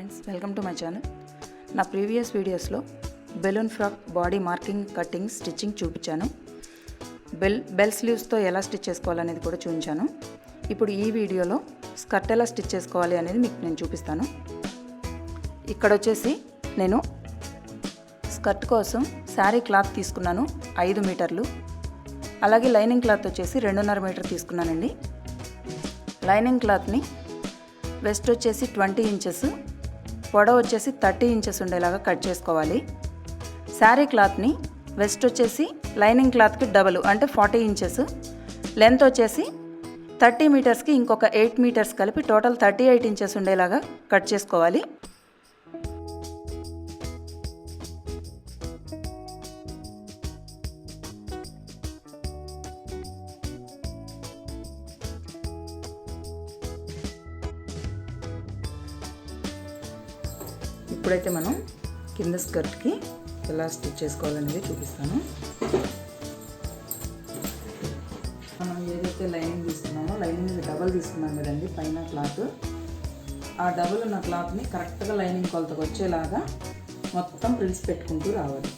Friends, welcome to my channel. నా previous వీడియోస్లో balloon frock body marking, cutting, stitching చూపించాను. Bell స్లీవ్స్తో ఎలా stitch చేసుకోవాలనేది కూడా చూపించాను. ఇప్పుడు ఈ వీడియోలో స్కర్ట్ ఎలా స్టిచ్ చేసుకోవాలి అనేది మీకు నేను చూపిస్తాను. ఇక్కడ వచ్చేసి నేను స్కర్ట్ కోసం శారీ క్లాత్ తీసుకున్నాను 5 మీటర్లు. అలాగే లైనింగ్ క్లాత్ వచ్చేసి 2.5 మీటర్ తీసుకున్నానండి. లైనింగ్ క్లాత్ని వెస్ట్ వచ్చేసి 20 ఇంచెస్, పొడవు వచ్చేసి 30 ఇంచెస్ ఉండేలాగా కట్ చేసుకోవాలి. శారీ క్లాత్ని వెస్ట్ వచ్చేసి లైనింగ్ క్లాత్కి డబల్ అంటే 40 ఇంచెస్, లెంత్ వచ్చేసి 30 మీటర్స్కి ఇంకొక 8 మీటర్స్ కలిపి టోటల్ 38 ఇంచెస్ ఉండేలాగా కట్ చేసుకోవాలి. ఇప్పుడైతే మనం కింద స్కర్ట్కి ఎలా స్టిచ్ చేసుకోవాలనేది చూపిస్తాను. మనం ఏదైతే లైనింగ్ తీసుకున్నామో లైనింగ్ డబల్ తీసుకున్నాం కదండి పైన క్లాత్, ఆ డబల్ ఉన్న క్లాత్ని కరెక్ట్గా లైనింగ్ కొలతకు వచ్చేలాగా మొత్తం ప్రిల్స్ పెట్టుకుంటూ రావాలి.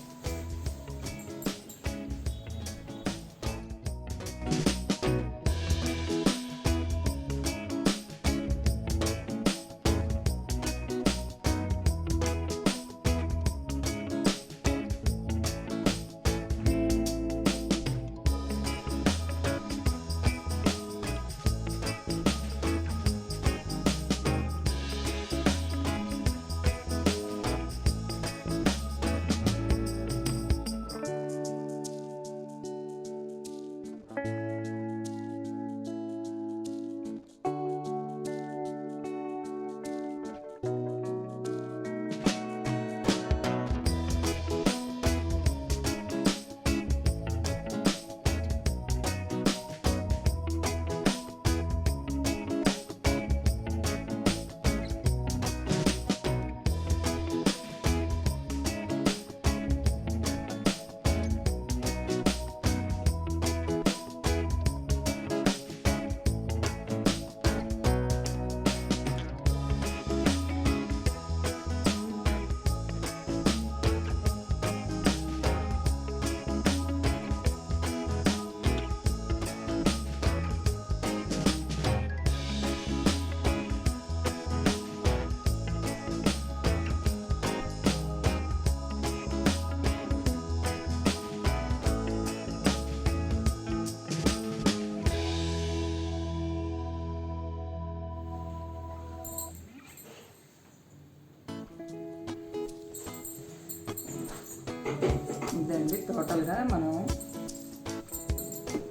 ఇదండి టోటల్గా మనం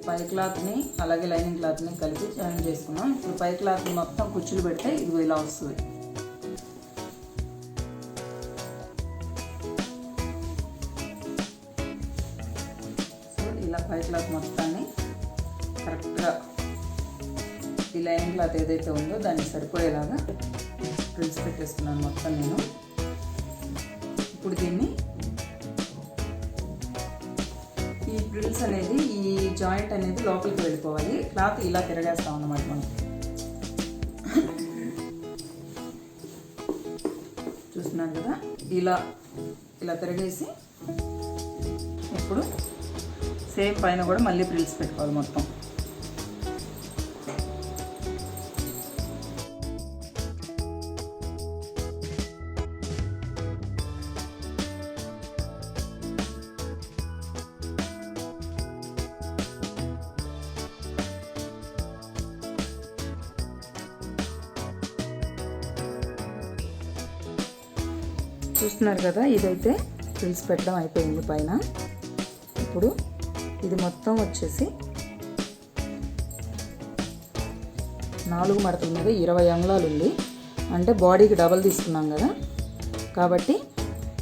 పై క్లాత్ని అలాగే లైనింగ్ క్లాత్ని కలిపి జాయిన్ చేసుకున్నాం. ఇప్పుడు పై క్లాత్ని మొత్తం కుచ్చులు పెడితే ఇది ఇలా వస్తుంది. సో ఇలా పై క్లాత్ మొత్తాన్ని కరెక్ట్గా ఈ లైనింగ్ క్లాత్ ఏదైతే ఉందో దాన్ని సరిపోయేలాగా ప్రిల్స్ పెట్టేస్తున్నాను మొత్తం నేను. ఇప్పుడు దీన్ని ఈ ప్రిల్స్ అనేది ఈ జాయింట్ అనేది లోపలికి వెళ్ళిపోవాలి. క్లాత్ ఇలా తిరగేస్తాం అన్నమాట మనం. చూస్తున్నాను కదా, ఇలా తిరగేసి ఇప్పుడు సేమ్ పైన కూడా మళ్ళీ ప్రిల్స్ పెట్టుకోవాలి మొత్తం. చూస్తున్నారు కదా, ఇదైతే ప్రిల్స్ పెట్టడం అయిపోయింది పైన. ఇప్పుడు ఇది మొత్తం వచ్చేసి 4 మడతల మీద 20 అంగుళాలు ఉంది. అంటే బాడీకి డబల్ తీసుకున్నాం కదా, కాబట్టి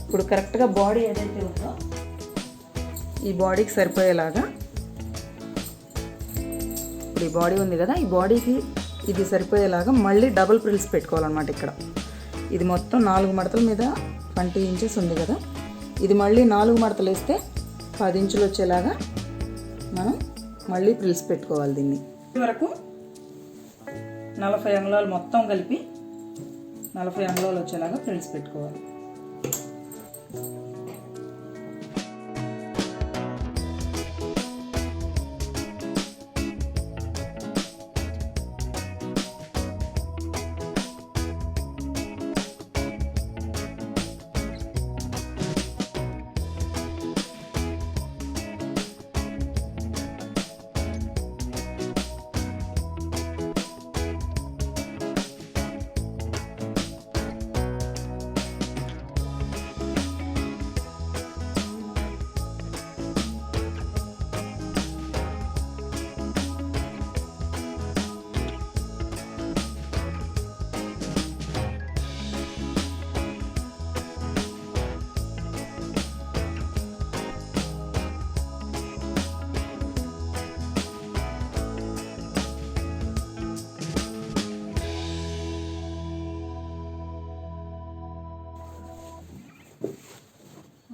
ఇప్పుడు కరెక్ట్గా బాడీ ఏదైతే ఉందో ఈ బాడీకి సరిపోయేలాగా, ఇప్పుడు ఈ బాడీ ఉంది కదా, ఈ బాడీకి ఇది సరిపోయేలాగా మళ్ళీ డబుల్ ప్రిల్స్ పెట్టుకోవాలన్నమాట. ఇక్కడ ఇది మొత్తం 4 మడతల మీద 20 ఇంచెస్ ఉంది కదా, ఇది మళ్ళీ 4 మడతలు వేస్తే 10 ఇంచులు వచ్చేలాగా మనం మళ్ళీ ప్రిల్స్ పెట్టుకోవాలి. దీన్ని వరకు 40 అంగుళాలు మొత్తం కలిపి 40 అంగుళాలు వచ్చేలాగా ఫ్రిల్స్ పెట్టుకోవాలి.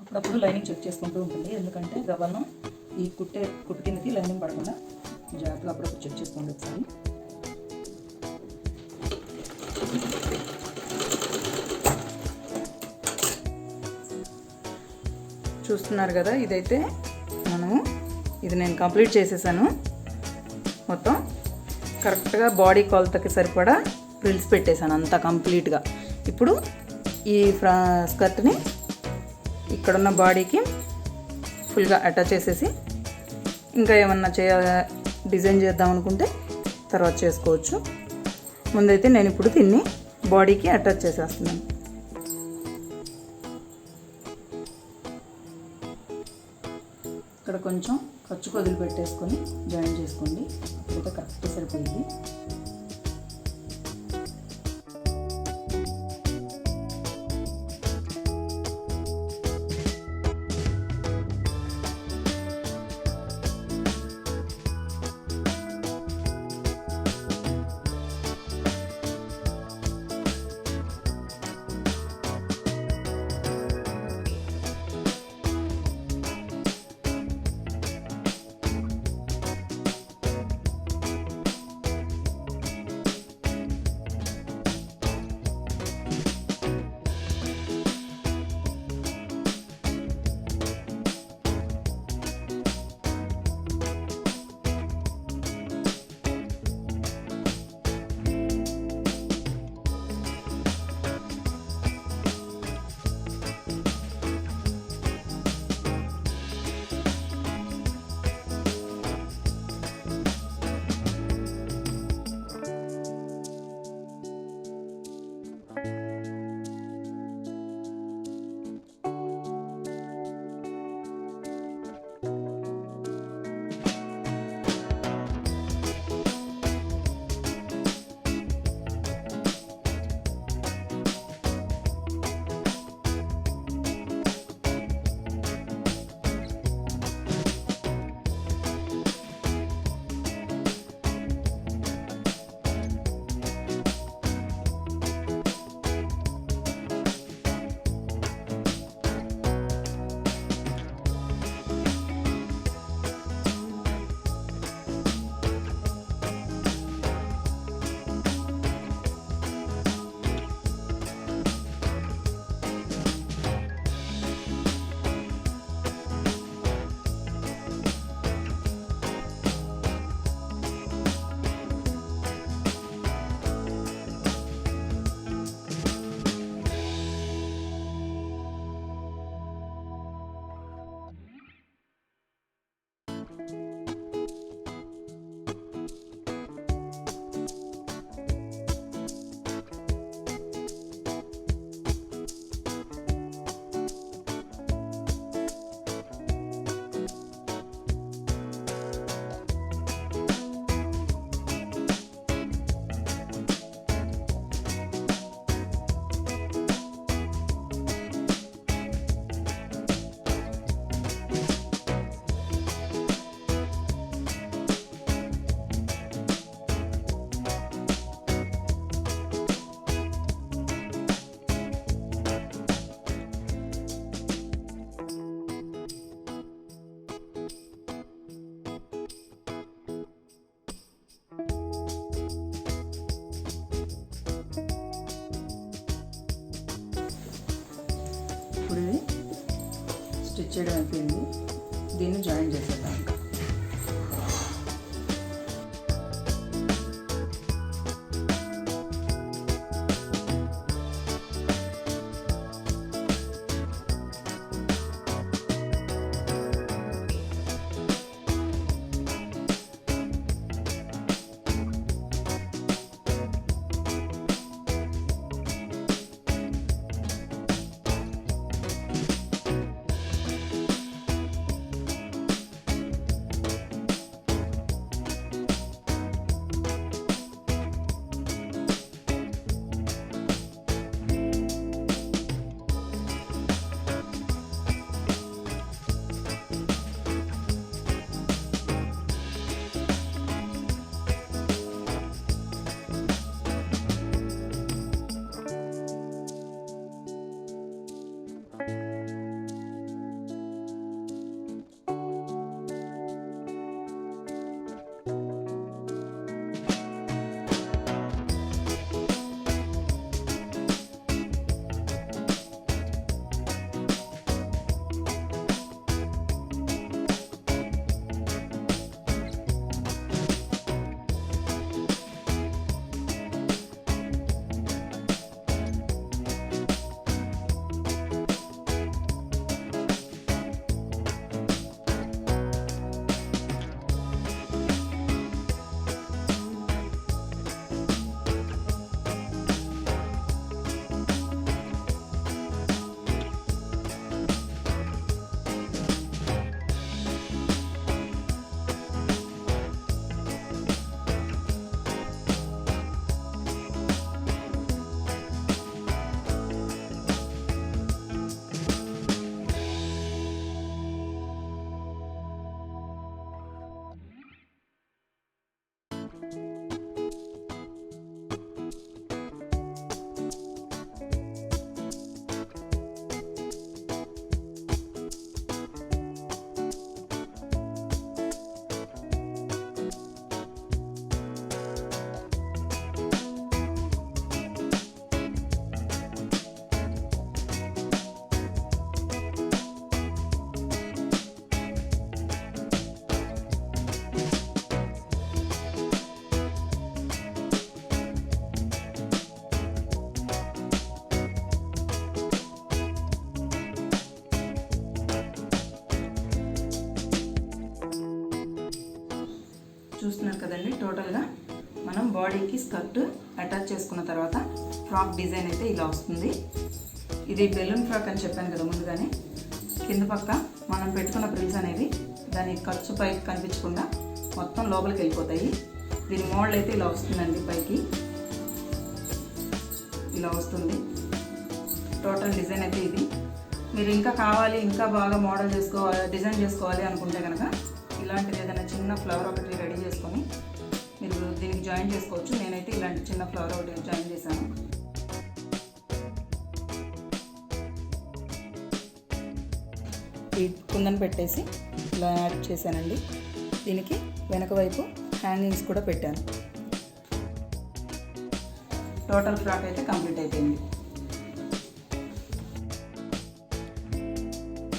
అప్పుడప్పుడు లైనింగ్ చెక్ చేసుకుంటూ ఉంటుంది, ఎందుకంటే గవ్వలను ఈ కుట్టు కిందకి లైనింగ్ పడకుండా జాగ్రత్తగా అప్పుడప్పుడు చెక్ చేసుకోండి ఒకసారి. చూస్తున్నారు కదా, ఇది నేను కంప్లీట్ చేసేసాను. మొత్తం కరెక్ట్గా బాడీ కొలతకి సరిపడా ఫ్రిల్స్ పెట్టేశాను అంతా కంప్లీట్గా. ఇప్పుడు ఈ స్కర్ట్ని ఇక్కడున్న బాడీకి ఫుల్గా అటాచ్ చేసేసి ఇంకా ఏమన్నా డిజైన్ చేద్దాం అనుకుంటే తర్వాత చేసుకోవచ్చు. ముందైతే నేను ఇప్పుడు దీన్ని బాడీకి అటాచ్ చేసేస్తున్నాను. ఇక్కడ కొంచెం ఖర్చు వదిలి పెట్టేసుకొని జాయిన్ చేసుకోండి, అప్పుడైతే కరెక్ట్ సరిపోయింది. స్టిచ్ చేయడం అయిపోయింది. దీన్ని జాయిన్ చేసేద్దాం. చూస్తున్నారు కదండి, టోటల్గా మనం బాడీకి స్కర్ట్ అటాచ్ చేసుకున్న తర్వాత ఫ్రాక్ డిజైన్ అయితే ఇలా వస్తుంది. ఇది బెలూన్ ఫ్రాక్ అని చెప్పాను కదా ముందుగానే. కింద పక్క మనం పెట్టుకున్న ప్రిల్స్ అనేవి దాని ఖర్చు పైకి కనిపించకుండా మొత్తం లోపలికి వెళ్ళిపోతాయి. దీని మోడల్ అయితే ఇలా వస్తుందండి, పైకి ఇలా వస్తుంది. టోటల్ డిజైన్ అయితే ఇది. మీరు ఇంకా కావాలి, ఇంకా బాగా మోడల్ డిజైన్ చేసుకోవాలి అనుకుంటే కనుక ఇలాంటిది ఏదైనా చిన్న ఫ్లవర్ ఒకటి రెడీ చేసుకొని మీరు దీనికి జాయిన్ చేసుకోవచ్చు. నేనైతే ఇలాంటి చిన్న ఫ్లవర్ ఒకటి జాయిన్ చేశాను. ఈ కుందన్ పెట్టేసి ఇలా యాడ్ చేశానండి. దీనికి వెనక వైపు హ్యాంగింగ్స్ కూడా పెట్టాను. టోటల్ ఫ్రాక్ అయితే కంప్లీట్ అయిపోయింది.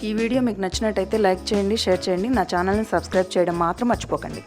ఈ వీడియో మీకు నచ్చినట్టయితే లైక్ చేయండి, షేర్ చేయండి. నా ఛానల్ని సబ్స్క్రైబ్ చేయడం మాత్రం మర్చిపోకండి.